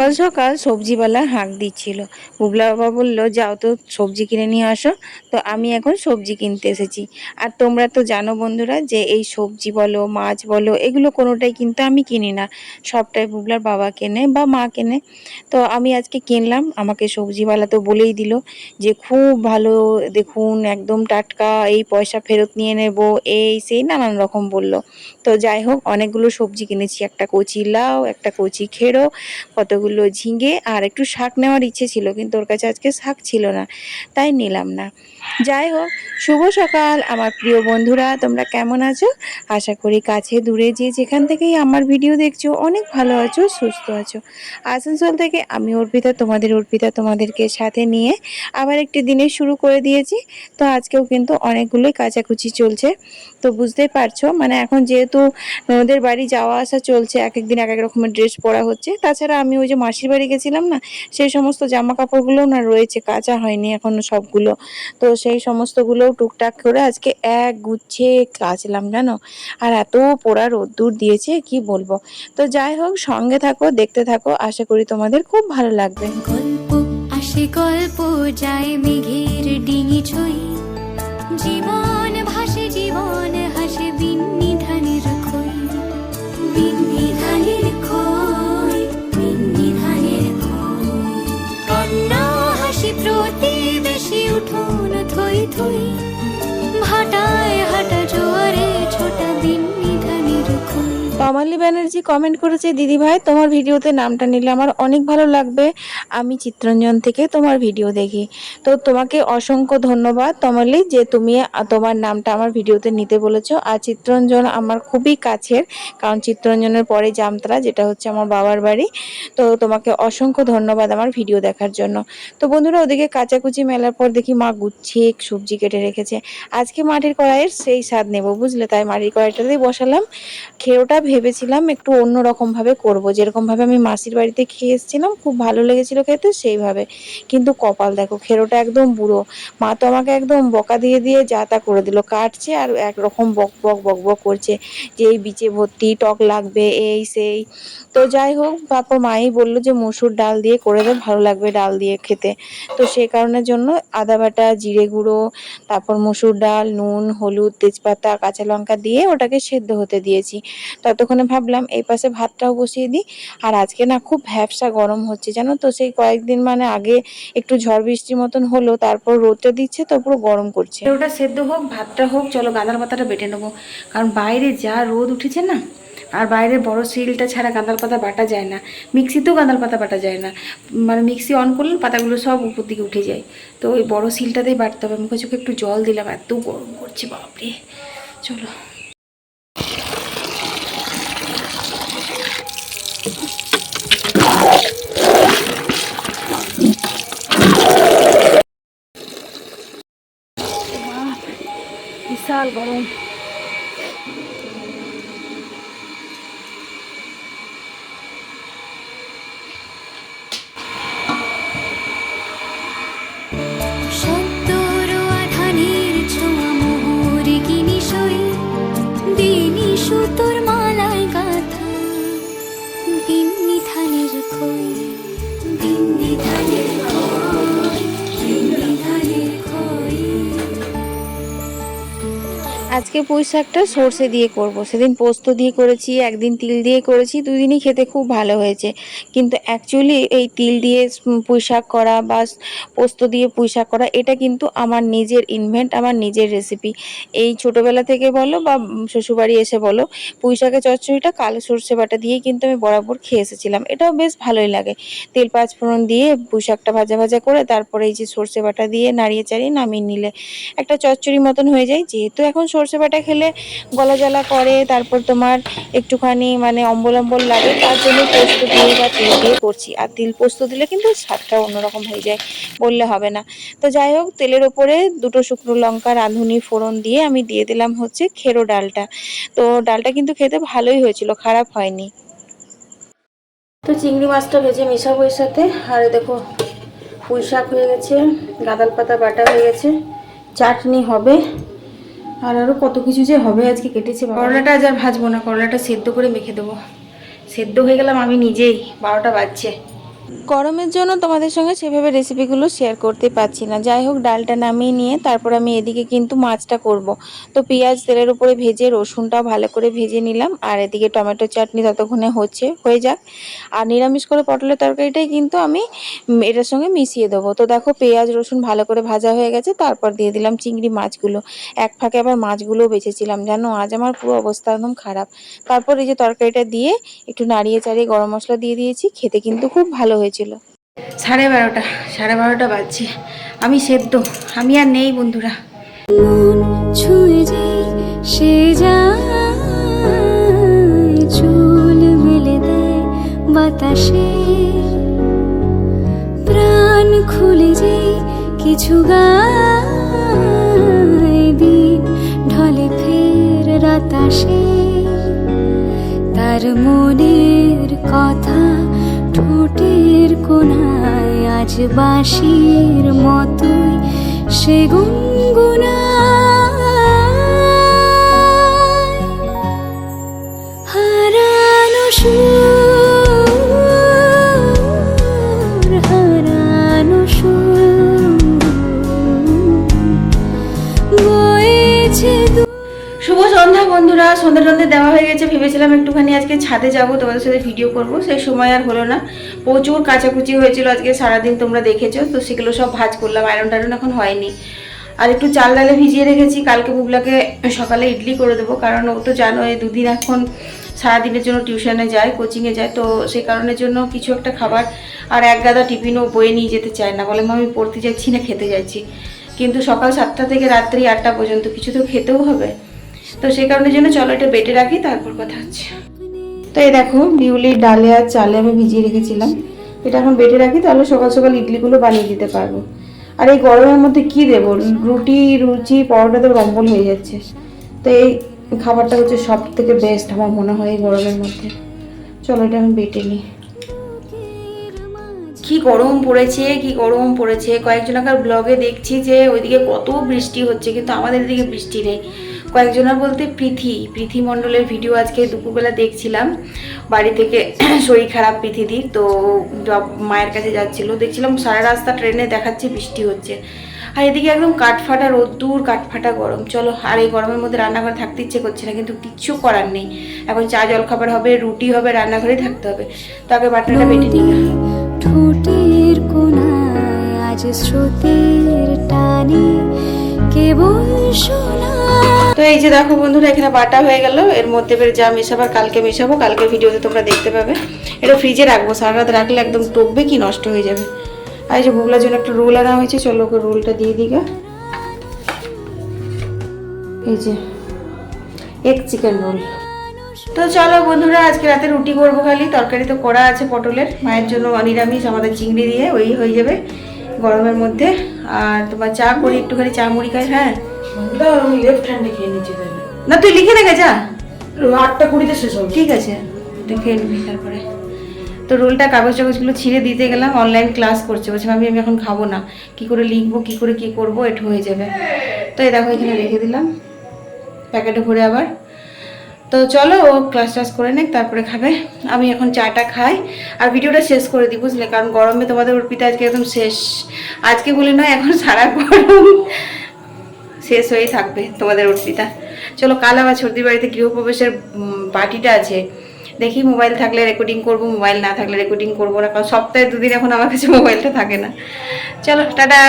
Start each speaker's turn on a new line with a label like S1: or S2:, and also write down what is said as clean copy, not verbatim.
S1: সকাল সকাল সবজিওয়ালা হাঁক দিচ্ছিল। বুবলা বাবা বলল, যাও তো সবজি কিনে নিয়ে আসো। তো আমি এখন সবজি কিনতে এসেছি। আর তোমরা তো জানো বন্ধুরা যে এই সবজি বলো, মাছ বলো, এগুলো কোনোটাই কিন্তু আমি কিনি না, সবটাই বুবলার বাবা কেনে বা মা কেনে। তো আমি আজকে কিনলাম। আমাকে সবজিওয়ালা তো বলেই দিল যে খুব ভালো, দেখুন একদম টাটকা, এই পয়সা ফেরত নিয়ে নেব, এই সেই নানান রকম বলল। তো যাই হোক, অনেকগুলো সবজি কিনেছি, একটা কচি লাউ, একটা কচি খেড়ো, কতগুলো ঝিঙে, আর একটু শাক নেওয়ার ইচ্ছে ছিল, কিন্তু ওর কাছে আজকে শাক ছিল না, তাই নিলাম না। যাই হোক, শুভ সকাল আমার প্রিয় বন্ধুরা, তোমরা কেমন আছো? আশা করি কাছে দূরে যে যেখান থেকেই আমার ভিডিও দেখছো অনেক ভালো আছো, সুস্থ আছো। আসানসোল থেকে আমি অর্পিতা, তোমাদেরকে সাথে নিয়ে আবার একটি দিনে শুরু করে দিয়েছি। তো আজকেও কিন্তু অনেকগুলোই কাচাকুচি চলছে। তো বুঝতেই পারছো, মানে এখন যেহেতু ওদের বাড়ি যাওয়া আসা চলছে, এক একদিন এক এক রকমের ড্রেস পরা হচ্ছে। তাছাড়া আমি ওই যে মাসির বাড়ি গেছিলাম না, সেই সমস্ত জামা কাপড়গুলোও না রয়েছে, কাচা হয়নি এখনো সবগুলো। তো সেই সমস্তগুলোও টুকটাক করে আজকে এক গুচ্ছে কাচলাম জানো। আর এত পোড়া রোদ্দুর দিয়েছে কি বলবো। তো যাই হোক, সঙ্গে থাকো, দেখতে থাকো, আশা করি তোমাদের খুব ভালো লাগবে।
S2: গল্প আসে, গল্প যায়, মেঘের ডিঙি ছই, জীবন ভাসে, জীবন হাসে, বিন্নি ধানের খই, বিন্নি ধানের খই, বিন্নি ধানের খই, কান্না হাসি প্রতিবেশী, উঠোন থই থই, ভাটায় হাঁটা জোয়ারে ছোটা, বিন্নি ধানের খই।
S1: কমালি ব্যানার্জি কমেন্ট করেছে, দিদি ভাই তোমার ভিডিওতে নামটা নিলে আমার অনেক ভালো লাগবে, আমি চিত্তরঞ্জন থেকে তোমার ভিডিও দেখি। তো তোমাকে অসংখ্য ধন্যবাদ কমালি, যে তুমি তোমার নামটা আমার ভিডিওতে নিতে বলেছো। আর চিত্তরঞ্জন আমার খুবই কাছের, কারণ চিত্তরঞ্জনের পরে জামতলা, যেটা হচ্ছে আমার বাবার বাড়ি। তো তোমাকে অসংখ্য ধন্যবাদ আমার ভিডিও দেখার জন্য। তো বন্ধুরা, ওদিকে কাচাকুচি মেলার পর দেখি মা গুছিয়ে সবজি কেটে রেখেছে। আজকে মাটির কড়াইয়ের সেই স্বাদ নেব বুঝলে, তাই মাটির কড়াইটাতেই বসালাম। খেয়েওটা ভেবেছিলাম একটু অন্যরকম ভাবে করব, যেরকম ভাবে আমি মাসির বাড়িতে খেয়ে এসেছিলাম, খুব ভালো লেগেছিল খেতে সেইভাবে। কিন্তু কপাল দেখো, খেরোটা একদম বুড়ো। মা তো আমাকে একদম বকা দিয়ে দিয়ে যা তা করে দিল, কাটছে আর একরকম বক বক বক বক করছে যে এই বিচে ভর্তি, টক লাগবে, এই সেই। তো যাই হোক, তারপর মাই বললো যে মসুর ডাল দিয়ে করে দে, ভালো লাগবে ডাল দিয়ে খেতে। তো সেই কারণের জন্য আদা বাটা, জিরে গুঁড়ো, তারপর মসুর ডাল, নুন, হলুদ, তেজপাতা, কাঁচা লঙ্কা দিয়ে ওটাকে সেদ্ধ হতে দিয়েছি। ততক্ষণে ভাবলাম এই পাশে ভাতটাও বসিয়ে দিই। আর আজকে না খুব ভ্যাপসা গরম হচ্ছে জানো তো, সেই কয়েকদিন মানে আগে একটু ঝড় বৃষ্টির মতন হলো, তারপর রোদটা দিচ্ছে তো পুরো গরম করছে। ওটা সেদ্ধ হোক, ভাতটা হোক, চলো গাঁদাল পাতাটা বেটে নেবো, কারণ বাইরে যা রোদ উঠেছে না। আর বাইরে বড় শিলটা ছাড়া গাঁদাল পাতা বাটা যায় না, মিক্সিতেও গাঁদাল পাতা বাটা যায় না, মানে মিক্সি অন করলে পাতাগুলো সব উপর দিকে উঠে যায়। তো ওই বড় শিলটাতেই বাটতে হবে। মুখে চোখে একটু জল দিলাম, এত গরম করছে বাপরে। চলো। বিশাল গরম।
S2: সত্তর আধানের ছোঁয়া, মোহর কিনি সই, দিনি সুতোর মালায় গাথা, বিন্নি ধানের খই, বিন্নি ধানের খই, বিন্নি ধানের খই।
S1: আজকে পুঁই শাকটা সর্ষে দিয়ে করব। সেদিন পোস্ত দিয়ে করেছি, একদিন তিল দিয়ে করেছি, দুদিনই খেতে খুব ভালো হয়েছে। কিন্তু অ্যাকচুয়ালি এই তিল দিয়ে পুঁই শাক করা বা পোস্ত দিয়ে পুঁই শাক করা, এটা কিন্তু আমার নিজের ইনভেন্ট, আমার নিজের রেসিপি। এই ছোটোবেলা থেকে বলো বা শ্বশুরবাড়ি এসে বলো, পুঁই শাকের চচ্চড়িটা কালো সর্ষে বাটা দিয়েই কিন্তু আমি বরাবর খেয়ে এসেছিলাম। এটাও বেশ ভালোই লাগে। তেল পাঁচ ফোড়ন দিয়ে পুঁই শাকটা ভাজা ভাজা করে তারপরে এই যে সর্ষে বাটা দিয়ে নাড়িয়ে চাড়িয়ে নামিয়ে নিলে একটা চচ্চড়ি মতন হয়ে যায়। যেহেতু এখন সর্ষে বাটা খেলে গলা জ্বালা করে, তারপর তোমার একটুখানি মানে অম্বল অম্বল লাগে, তার জন্য পোস্ত দিয়ে বা তিল দিয়ে করছি। আর তিল পোস্ত দিলে কিন্তু স্বাদটা অন্যরকম হয়ে যায়, বললে হবে না। তো যাই হোক, তেলের ওপরে দুটো শুকনো লঙ্কা রাঁধুনি ফোড়ন দিয়ে আমি দিয়ে দিলাম হচ্ছে খেরো ডালটা। তো ডালটা কিন্তু খেতে ভালোই হয়েছিল, খারাপ হয়নি। তো চিংড়ি মাছটা ভেজে মেশাবো এর সাথে। আর দেখো পুঁই শাক হয়ে গেছে, গাঁদাল পাতা বাটা হয়ে গেছে, চাটনি হবে, আর আরও কত কিছু যে হবে আজকে কেটেছে। করলাটা আজ আর ভাজবো না, করলাটা সেদ্ধ করে মেখে দেবো। সেদ্ধ হয়ে গেলাম আমি নিজেই, 12টা বাজছে। গরমের জন্য তোমাদের সঙ্গে সেভাবে রেসিপিগুলো শেয়ার করতে পারছি না। যাই হোক, ডালটা নামিয়ে নিয়ে তারপর আমি এদিকে কিন্তু মাছটা করব। তো পেঁয়াজ তেলের উপরে ভেজে রসুনটাও ভালো করে ভেজে নিলাম, আর এদিকে টমেটো চাটনি ততক্ষণে হয়ে যাক। আর নিরামিষ করে পটলের তরকারিটাই কিন্তু আমি এটার সঙ্গে মিশিয়ে দেবো। তো দেখো, পেঁয়াজ রসুন ভালো করে ভাজা হয়ে গেছে, তারপর দিয়ে দিলাম চিংড়ি মাছগুলো। এক ফাঁকে আবার মাছগুলোও বেঁচেছিলাম, জানো আজ আমার পুরো অবস্থা একদম খারাপ। তারপর এই যে তরকারিটা দিয়ে একটু নাড়িয়ে চাড়িয়ে গরম মশলা দিয়ে দিয়েছি, খেতে কিন্তু খুব ভালো হয়েছিল। 12:30 বাজছে, আমি সেদ্ধ, আমি আর নেই বন্ধুরা।
S2: মন ছুঁয়ে যায় সে যায়, চুল মেলে দেয় বাতাসে, প্রাণ খুলে যায় কিছু গায়, দিন ঢলে ফের রাত আসে, তার মনের কথা ঠোঁটের কোণায় আজ বাঁশির মতোই সে গুনগুনায়। হারানো সুর, হারানো সুর বয়েছে
S1: শুভ সন্ধ্যা বন্ধুরা, সন্ধ্যা দেওয়া হয়ে গেছে। ভেবেছিলাম একটুখানি আজকে ছাদে যাব, তোমাদের সাথে ভিডিও করব, সেই সময় আর হলো না। প্রচুর কাচাকুচি হয়েছিল আজকে সারাদিন, তোমরা দেখেছো তো, সেগুলো সব ভাঁজ করলাম। আয়রন টায়রন এখন হয়নি। আর একটু চাল ডালে ভিজিয়ে রেখেছি, কালকে বুবলাকে সকালে ইডলি করে দেবো, কারণ ও তো জানো এই দুদিন এখন সারাদিনের জন্য টিউশনে যায়, কোচিংয়ে যায়, তো সেই কারণের জন্য কিছু একটা খাবার। আর এক গাদা টিফিনও বয়ে নিয়ে যেতে চায় না, বলে আমি পড়তে যাচ্ছি না, খেতে যাচ্ছি। কিন্তু সকাল 7টা থেকে রাত্রি 8টা পর্যন্ত কিছু তো খেতেও হবে, তো সেই কারণের জন্য চলো এটা বেটে রাখি, তারপর কথা হচ্ছে। তো এই দেখো, বিউলির ডালে আর চালে আমি ভিজিয়ে রেখেছিলাম, এটা এখন বেটে রাখি, তাহলে সকাল সকাল ইডলিগুলো বানিয়ে দিতে পারবো। আর এই গরমের মধ্যে কি দেবো, রুটি লুচি পরোটা তো রম্বল হয়ে যাচ্ছে, তো এই খাবারটা হচ্ছে সব থেকে বেস্ট আমার মনে হয় এই গরমের মধ্যে। চলো এটা আমি বেটে নিই। কি গরম পড়েছে, কি গরম পড়েছে। কয়েকজনকার ব্লগে দেখছি যে ওইদিকে কত বৃষ্টি হচ্ছে, কিন্তু আমাদের এদিকে বৃষ্টি নেই। কয়েকজনের বলতে প্রীতি মণ্ডলের ভিডিও আজকে দুপুরবেলা দেখছিলাম, বাড়ি থেকে শরীর খারাপ প্রীতিদির, তো মায়ের কাছে যাচ্ছিল, দেখছিলাম সারা রাস্তা ট্রেনে দেখাচ্ছে বৃষ্টি হচ্ছে। আর এদিকে একদম কাঠফাটা রোদ্দুর, কাঠফাটা গরম। চলো, আর এই গরমের মধ্যে রান্নাঘরে থাকতে ইচ্ছে করছে না, কিন্তু কিচ্ছু করার নেই। এখন চা জল খাবার হবে, রুটি হবে, রান্নাঘরেই থাকতে হবে। তো আগে বাটনাটা বেটে নিই।
S2: ঠোঁটের কোণায় আজ স্রোতের টানে কেবল শোনা।
S1: তো এই যে দেখো বন্ধুরা, এখানে বাটা হয়ে গেল, এর মধ্যে এবার যা মেশাবার কালকে মেশাবো, কালকের ভিডিওতে তোমরা দেখতে পাবে। এটা ফ্রিজে রাখবো, সারা রাত রাখলে একদম টকবে কি নষ্ট হয়ে যাবে। আর এই যে বুবলার জন্য একটা রোল আনা হয়েছে, চলো ওকে রোলটা দিয়ে দিগা। এই যে এগ চিকেন রোল। তো চলো বন্ধুরা, আজকে রাতে রুটি করবো, খালি তরকারি তো করা আছে পটলের, মায়ের জন্য নিরামিষ, আমাদের চিংড়ি দিয়ে ওই হয়ে যাবে গরমের মধ্যে। আর তোমার চা করি, একটুখানি চা মুড়ি খাই। হ্যাঁ
S3: আমি লেফট হ্যান্ডে খেয়ে নিচ্ছি, তাহলে
S1: না, তুই লিখে রেখে যা,
S3: 8:20 শেষ হবে।
S1: ঠিক আছে, এটা খেয়ে নিবি তারপরে। তো রোলটা কাগজ টাগজগুলো ছিঁড়ে দিতে গেলাম, অনলাইন ক্লাস করছে, বলছি আমি এখন খাবো না, কি করে লিখবো, কি করে কি করবো, এটা হয়ে যাবে। তো এই দেখো এখানে রেখে দিলাম প্যাকেটে ভরে আবার। তো চলো ও ক্লাস টাস করে নেক, তারপরে খাবে, আমি এখন চাটা খাই আর ভিডিওটা শেষ করে দিই, বুঝলে, কারণ গরমে তোমাদের অর্পিতা আজকে একদম শেষ। আজকে বলে নয়, এখন সারা গরম শেষ হয়েই থাকবে তোমাদের অর্পিতা। চলো, কাল আবার সর্দির বাড়িতে গৃহপ্রবেশের পার্টিটা আছে, দেখি মোবাইল থাকলে রেকর্ডিং করব, মোবাইল না থাকলে রেকর্ডিং করবো না, কারণ সপ্তাহে 2 দিন এখন আমার কাছে মোবাইলটা থাকে না। চলো টাটা।